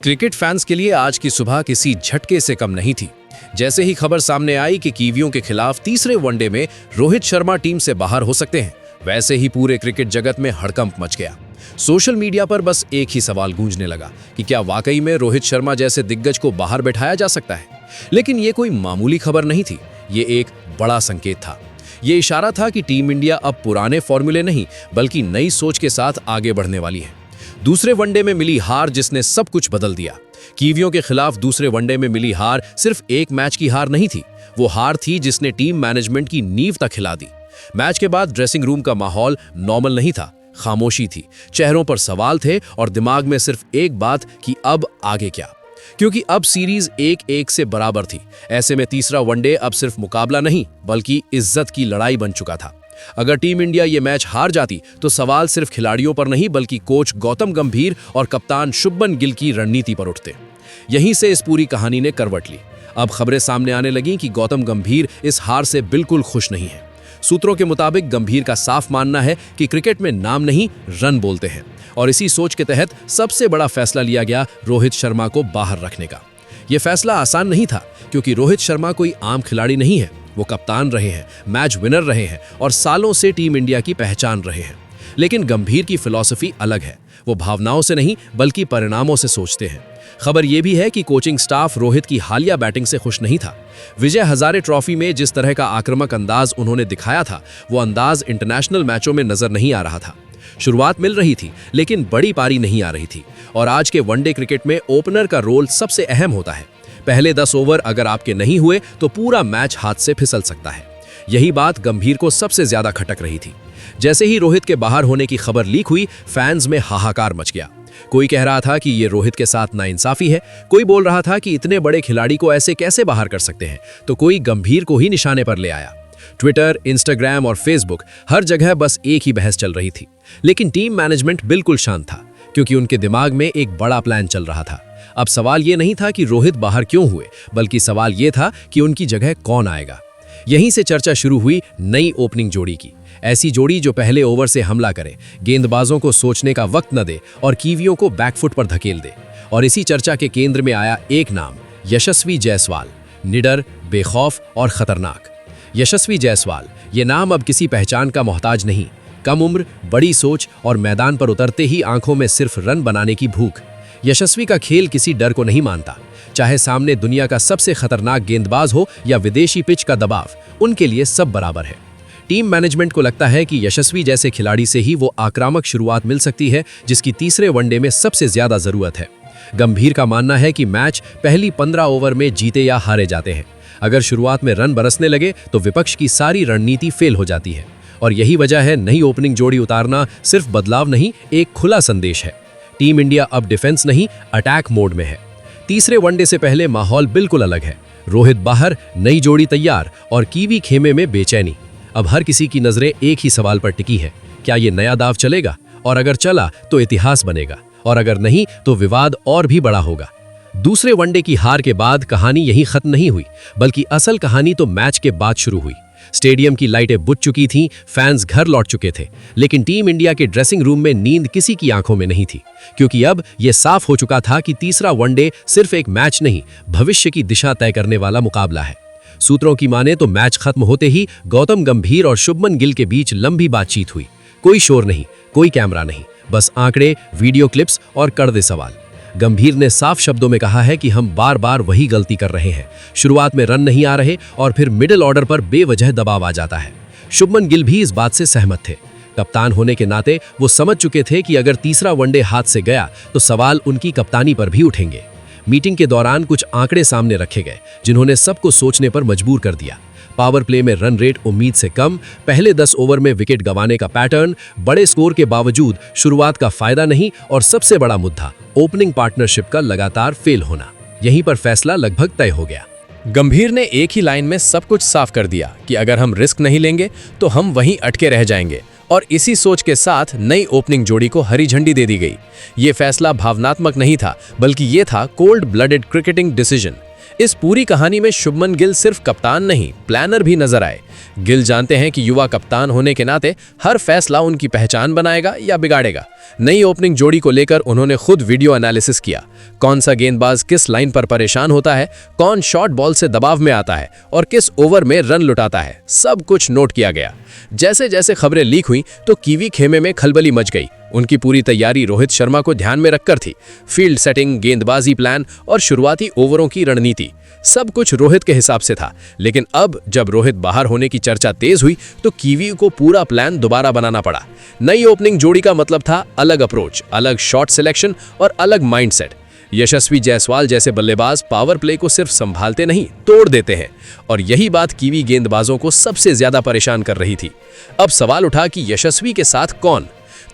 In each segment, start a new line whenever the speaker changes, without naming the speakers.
Cricket fans के लिए आज की सुबह किसी झटके से कम नहीं थी। जैसे ही खबर सामने आई कि कीवियों के खिलाफ तीसरे वनडे में रोहित शर्मा टीम से बाहर हो सकते हैं, वैसे ही पूरे क्रिकेट जगत में हड़कंप मच गया। सोशल मीडिया पर बस एक ही सवाल गूंजने लगा कि क्या वाकई में रोहित शर्मा जैसे दिग्गज को बाहर बैठाया जा सकता है। लेकिन ये कोई मामूली खबर नहीं थी, ये एक बड़ा संकेत था। ये इशारा था कि टीम इंडिया अब पुराने फॉर्मूले नहीं बल्कि नई सोच के साथ आगे बढ़ने वाली है। दूसरे वनडे में मिली हार जिसने सब कुछ बदल दिया। कीवियों के खिलाफ दूसरे वनडे में मिली हार सिर्फ एक मैच की हार नहीं थी, वो हार थी जिसने टीम मैनेजमेंट की नींव तक हिला दी। मैच के बाद ड्रेसिंग रूम का माहौल नॉर्मल नहीं था, खामोशी थी, चेहरों पर सवाल थे और दिमाग में सिर्फ एक बात कि अब आगे क्या। क्योंकि अब सीरीज 1-1 से बराबर थी। ऐसे में तीसरा वनडे अब सिर्फ मुकाबला नहीं बल्कि इज्जत की लड़ाई बन चुका था। अगर टीम इंडिया ये मैच हार जाती तो सवाल सिर्फ खिलाड़ियों पर नहीं बल्कि कोच गौतम गंभीर और कप्तान शुभमन गिल की रणनीति पर उठते। यहीं से इस पूरी कहानी ने करवट ली। अब खबरें सामने आने लगीं कि गौतम गंभीर इस हार से बिल्कुल खुश नहीं है। सूत्रों के मुताबिक गंभीर का साफ मानना है कि क्रिकेट में नाम नहीं रन बोलते हैं, और इसी सोच के तहत सबसे बड़ा फैसला लिया गया रोहित शर्मा को बाहर रखने का। यह फैसला आसान नहीं था क्योंकि रोहित शर्मा कोई आम खिलाड़ी नहीं है। वो कप्तान रहे हैं, मैच विनर रहे हैं और सालों से टीम इंडिया की पहचान रहे हैं। लेकिन गंभीर की फिलॉसफी अलग है। वो भावनाओं से नहीं बल्कि परिणामों से सोचते हैं। खबर यह भी है कि कोचिंग स्टाफ रोहित की हालिया बैटिंग से खुश नहीं था। विजय हजारे ट्रॉफी में जिस तरह का आक्रामक अंदाज उन्होंने दिखाया था, वो अंदाज इंटरनेशनल मैचों में नजर नहीं आ रहा था। शुरुआत मिल रही थी लेकिन बड़ी पारी नहीं आ रही थी, और आज के वनडे क्रिकेट में ओपनर का रोल सबसे अहम होता है। पहले 10 ओवर अगर आपके नहीं हुए तो पूरा मैच हाथ से फिसल सकता है। यही बात गंभीर को सबसे ज्यादा खटक रही थी। जैसे ही रोहित के बाहर होने की खबर लीक हुई, फैंस में हाहाकार मच गया। कोई कह रहा था कि ये रोहित के साथ नाइंसाफी है, कोई बोल रहा था कि इतने बड़े खिलाड़ी को ऐसे कैसे बाहर कर सकते हैं, तो कोई गंभीर को ही निशाने पर ले आया। ट्विटर, इंस्टाग्राम और फेसबुक, हर जगह बस एक ही बहस चल रही थी। लेकिन टीम मैनेजमेंट बिल्कुल शांत था क्योंकि उनके दिमाग में एक बड़ा प्लान चल रहा था। अब सवाल ये नहीं था कि रोहित बाहर क्यों हुए, बल्कि सवाल ये था कि उनकी जगह कौन आएगा। यहीं से चर्चा शुरू हुई नई ओपनिंग जोड़ी की। ऐसी जोड़ी जो पहले ओवर से हमला करे, गेंदबाजों को सोचने का वक्त न दे और कीवियों को बैकफुट पर धकेल दे। और इसी चर्चा के केंद्र में आया एक नाम, यशस्वी जायसवाल। निडर, बेखौफ और खतरनाक। यशस्वी जायसवाल, ये नाम अब किसी पहचान का मोहताज नहीं। कम उम्र, बड़ी सोच और मैदान पर उतरते ही आंखों में सिर्फ रन बनाने की भूख। यशस्वी का खेल किसी डर को नहीं मानता, चाहे सामने दुनिया का सबसे खतरनाक गेंदबाज हो या विदेशी पिच का दबाव, उनके लिए सब बराबर है। टीम मैनेजमेंट को लगता है कि यशस्वी जैसे खिलाड़ी से ही वो आक्रामक शुरुआत मिल सकती है जिसकी तीसरे वनडे में सबसे ज्यादा जरूरत है। गंभीर का मानना है कि मैच पहली 15 ओवर में जीते या हारे जाते हैं। अगर शुरुआत में रन बरसने लगे तो विपक्ष की सारी रणनीति फेल हो जाती है, और यही वजह है नई ओपनिंग जोड़ी उतारना सिर्फ बदलाव नहीं, एक खुला संदेश है। टीम इंडिया अब डिफेंस नहीं, अटैक मोड में है। तीसरे वनडे से पहले माहौल बिल्कुल अलग है। रोहित बाहर, नई जोड़ी तैयार और कीवी खेमे में बेचैनी। अब हर किसी की नजरें एक ही सवाल पर टिकी है, क्या ये नया दाव चलेगा? और अगर चला तो इतिहास बनेगा, और अगर नहीं तो विवाद और भी बड़ा होगा। दूसरे वनडे की हार के बाद कहानी यहीं खत्म नहीं हुई, बल्कि असल कहानी तो मैच के बाद शुरू हुई। स्टेडियम की लाइटें बुझ चुकी थीं, फैंस घर लौट चुके थे, लेकिन टीम इंडिया के ड्रेसिंग रूम में नींद किसी की आंखों में नहीं थी, क्योंकि अब यह साफ हो चुका था कि तीसरा वनडे सिर्फ एक मैच नहीं, भविष्य की दिशा तय करने वाला मुकाबला है। सूत्रों की माने तो मैच खत्म होते ही गौतम गंभीर और शुभमन गिल के बीच लंबी बातचीत हुई। कोई शोर नहीं, कोई कैमरा नहीं, बस आंकड़े, वीडियो क्लिप्स और कड़वे सवाल। गंभीर ने साफ शब्दों में कहा है कि हम बार बार वही गलती कर रहे हैं। शुरुआत में रन नहीं आ रहे और फिर मिडिल ऑर्डर पर बेवजह दबाव आ जाता है। शुभमन गिल भी इस बात से सहमत थे। कप्तान होने के नाते वो समझ चुके थे कि अगर तीसरा वनडे हाथ से गया तो सवाल उनकी कप्तानी पर भी उठेंगे। मीटिंग के दौरान कुछ आंकड़े सामने रखे गए जिन्होंने सबको सोचने पर मजबूर कर दिया। पावर प्ले में रन रेट उम्मीद से कम, पहले 10 ओवर में विकेट गंवाने का पैटर्न, बड़े स्कोर के बावजूद शुरुआत का फायदा नहीं, और सबसे बड़ा मुद्दा ओपनिंग पार्टनरशिप का लगातार फेल होना। यहीं पर फैसला लगभग तय हो गया।
गंभीर ने एक ही लाइन में सब कुछ साफ कर दिया कि अगर हम रिस्क नहीं लेंगे तो हम वहीं अटके रह जाएंगे, और इसी सोच के साथ नई ओपनिंग जोड़ी को हरी झंडी दे दी गई। ये फैसला भावनात्मक नहीं था, बल्कि ये था कोल्ड ब्लडेड क्रिकेटिंग डिसीजन। इस पूरी कहानी में शुभमन गिल सिर्फ कप्तान नहीं, प्लानर भी नजर आए। गिल जानते हैं कि युवा कप्तान होने के नाते हर फैसला उनकी पहचान बनाएगा या बिगाड़ेगा। नई ओपनिंग जोड़ी को लेकर उन्होंने खुद वीडियो एनालिसिस किया। कौन सा गेंदबाज किस लाइन पर परेशान होता है, कौन शॉर्ट बॉल से दबाव में आता है और किस ओवर में रन लुटाता है, सब कुछ नोट किया गया। जैसे जैसे खबरें लीक हुई तो कीवी खेमे में खलबली मच गई। उनकी पूरी तैयारी रोहित शर्मा को ध्यान में रखकर थी। फील्ड सेटिंग, गेंदबाजी प्लान और शुरुआती ओवरों की रणनीति, सब कुछ रोहित के हिसाब से था। लेकिन अब जब रोहित बाहर होने की चर्चा तेज हुई तो कीवी को पूरा प्लान दोबारा बनाना पड़ा। नई ओपनिंग जोड़ी का मतलब था अलग अप्रोच, अलग शॉट सिलेक्शन और अलग माइंडसेट। यशस्वी जायसवाल जैसे बल्लेबाज पावर प्ले को सिर्फ संभालते नहीं, तोड़ देते हैं, और यही बात कीवी गेंदबाजों को सबसे ज्यादा परेशान कर रही थी। अब सवाल उठा कि यशस्वी के साथ कौन?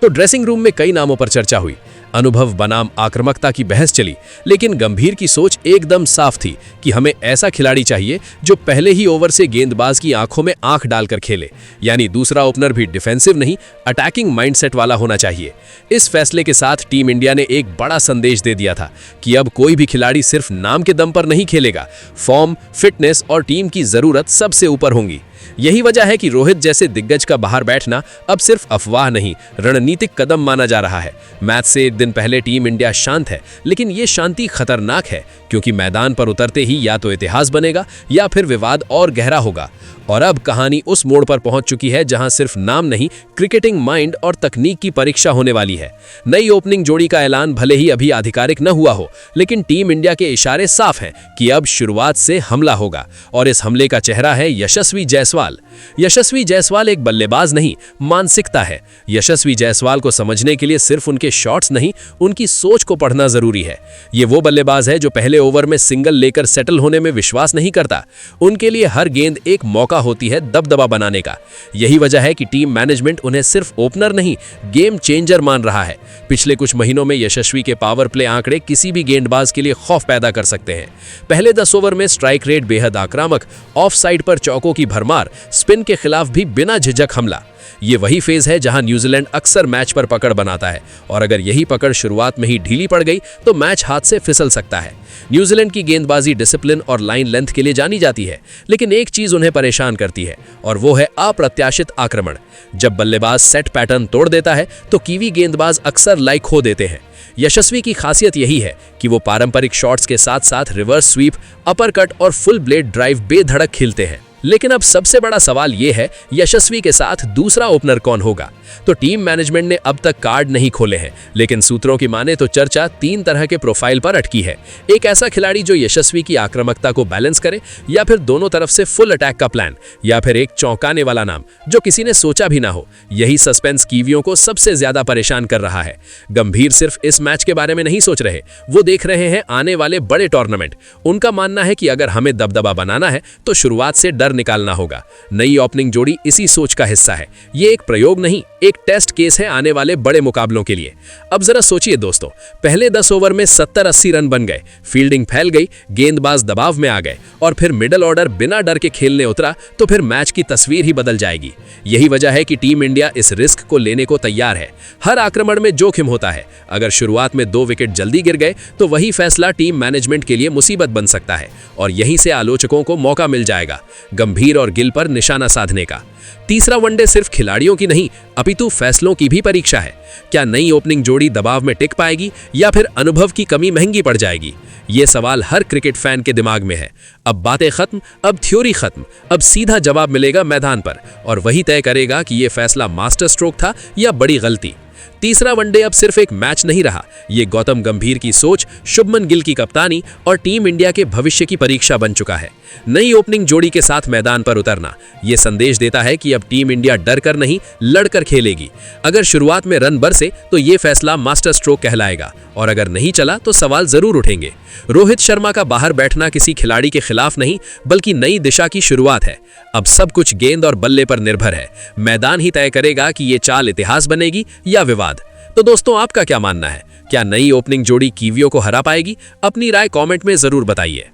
तो ड्रेसिंग रूम में कई नामों पर चर्चा हुई। अनुभव बनाम आक्रामकता की बहस चली, लेकिन गंभीर की सोच एकदम साफ थी कि हमें ऐसा खिलाड़ी चाहिए जो पहले ही ओवर से गेंदबाज की आंखों में आंख डालकर खेले। यानी दूसरा ओपनर भी डिफेंसिव नहीं, अटैकिंग माइंडसेट वाला होना चाहिए। इस फैसले के साथ टीम इंडिया ने एक बड़ा संदेश दे दिया था कि अब कोई भी खिलाड़ी सिर्फ नाम के दम पर नहीं खेलेगा। फॉर्म, फिटनेस और टीम की जरूरत सबसे ऊपर होंगी। यही वजह है कि रोहित जैसे दिग्गज का बाहर बैठना अब सिर्फ अफवाह नहीं, रणनीतिक कदम माना जा रहा है। मैच से एक दिन पहले टीम इंडिया शांत है, लेकिन ये शांति खतरनाक है, क्योंकि मैदान पर उतरते ही या तो इतिहास बनेगा या फिर विवाद और गहरा होगा। और अब कहानी उस मोड़ पर पहुंच चुकी है जहां सिर्फ नाम नहीं, क्रिकेटिंग माइंड और तकनीक की परीक्षा होने वाली है। नई ओपनिंग जोड़ी का ऐलान भले ही अभी आधिकारिक न हुआ हो, लेकिन टीम इंडिया के इशारे साफ हैं कि अब शुरुआत से हमला होगा, और इस हमले का चेहरा है यशस्वी जायसवाल। यशस्वी जायसवाल एक बल्लेबाज नहीं, मानसिकता है। यशस्वी जायसवाल को समझने के लिए सिर्फ उनके शॉट्स नहीं, उनकी सोच को पढ़ना जरूरी है। ये वो बल्लेबाज है जो पहले ओवर में सिंगल लेकर सेटल होने में विश्वास नहीं करता। उनके लिए हर गेंद एक मौका होती है दबदबा बनाने का। यही वजह है कि टीम मैनेजमेंट उन्हें सिर्फ ओपनर नहीं, गेम चेंजर मान रहा है। पिछले कुछ महीनों में यशस्वी के पावर प्ले आंकड़े किसी भी गेंदबाज के लिए खौफ पैदा कर सकते हैं। पहले 10 ओवर में स्ट्राइक रेट बेहद आक्रामक, ऑफ साइड पर चौकों की भरमार, स्पिन के खिलाफ भी बिना झिझक हमला। ये वही फेज है जहां न्यूजीलैंड अक्सर मैच पर पकड़ बनाता है, और अगर यही पकड़ शुरुआत में ही ढीली पड़ गई तो मैच हाथ से फिसल सकता है। न्यूजीलैंड की गेंदबाजी डिसिप्लिन और लाइन लेंथ के लिए जानी जाती है, लेकिन एक चीज उन्हें परेशान करती है, और वो है अप्रत्याशित आक्रमण। जब बल्लेबाज सेट पैटर्न तोड़ देता है तो कीवी गेंदबाज अक्सर लाइक खो देते हैं। यशस्वी की खासियत यही है कि वो पारंपरिक शॉट्स के साथ साथ रिवर्स स्वीप, अपर कट और फुल ब्लेड ड्राइव बेधड़क खेलते हैं। लेकिन अब सबसे बड़ा सवाल यह है, यशस्वी के साथ दूसरा ओपनर कौन होगा? तो टीम मैनेजमेंट ने अब तक कार्ड नहीं खोले हैं, लेकिन सूत्रों की माने तो चर्चा 3 तरह के प्रोफाइल पर अटकी है। एक ऐसा खिलाड़ी जो यशस्वी की आक्रामकता को बैलेंस करे, या फिर दोनों तरफ से फुल अटैक का प्लान, या फिर एक चौंकाने वाला नाम जो किसी ने सोचा भी ना हो। यही सस्पेंस कीवियों को सबसे ज्यादा परेशान कर रहा है। गंभीर सिर्फ इस मैच के बारे में नहीं सोच रहे, वो देख रहे हैं आने वाले बड़े टूर्नामेंट। उनका मानना है कि अगर हमें दबदबा बनाना है तो शुरुआत से डर निकालना होगा। नई ओपनिंग जोड़ी इसी सोच का हिस्सा है। ये एक प्रयोग नहीं, एक टेस्ट केस है आने वाले बड़े मुकाबलों के लिए। अब जरा सोचिए दोस्तों, पहले 10 ओवर में 70-80 रन बन गए, फील्डिंग फैल गई, गेंदबाज दबाव में आ गए, और फिर मिडल ऑर्डर बिना डर के खेलने उतरा, तो फिर मैच की तस्वीर ही बदल जाएगी। यही वजह है कि टीम इंडिया इस रिस्क को लेने को तैयार है। हर आक्रमण में जोखिम होता है। अगर शुरुआत में 2 विकेट जल्दी गिर गए तो वही फैसला टीम मैनेजमेंट के लिए मुसीबत बन सकता है, और यहीं से आलोचकों को मौका मिल जाएगा गंभीर और गिल पर निशाना साधने का। तीसरा वनडे सिर्फ खिलाड़ियों की नहीं, अपितु फैसलों की भी परीक्षा है। क्या नई ओपनिंग जोड़ी दबाव में टिक पाएगी, या फिर अनुभव की कमी महंगी पड़ जाएगी? ये सवाल हर क्रिकेट फैन के दिमाग में है। अब बातें खत्म, अब थ्योरी खत्म, अब सीधा जवाब मिलेगा मैदान पर, और वही तय करेगा कि ये फैसला मास्टर स्ट्रोक था या बड़ी गलती। तीसरा वनडे अब सिर्फ एक मैच नहीं रहा, ये गौतम गंभीर की सोच, शुभमन गिल की कप्तानी और टीम इंडिया के भविष्य की परीक्षा बन चुका है। नई ओपनिंग जोड़ी के साथ मैदान पर उतरना ये संदेश देता है कि अब टीम इंडिया डर कर नहीं, लड़कर खेलेगी। अगर शुरुआत में रन बरसे तो ये फैसला मास्टर स्ट्रोक कहलाएगा, और अगर नहीं चला तो सवाल जरूर उठेंगे। रोहित शर्मा का बाहर बैठना किसी खिलाड़ी के खिलाफ नहीं, बल्कि नई दिशा की शुरुआत है। अब सब कुछ गेंद और बल्ले पर निर्भर है। मैदान ही तय करेगा कि ये चाल इतिहास बनेगी या विवाद। तो दोस्तों, आपका क्या मानना है? क्या नई ओपनिंग जोड़ी कीवियों को हरा पाएगी? अपनी राय कमेंट में जरूर बताइए।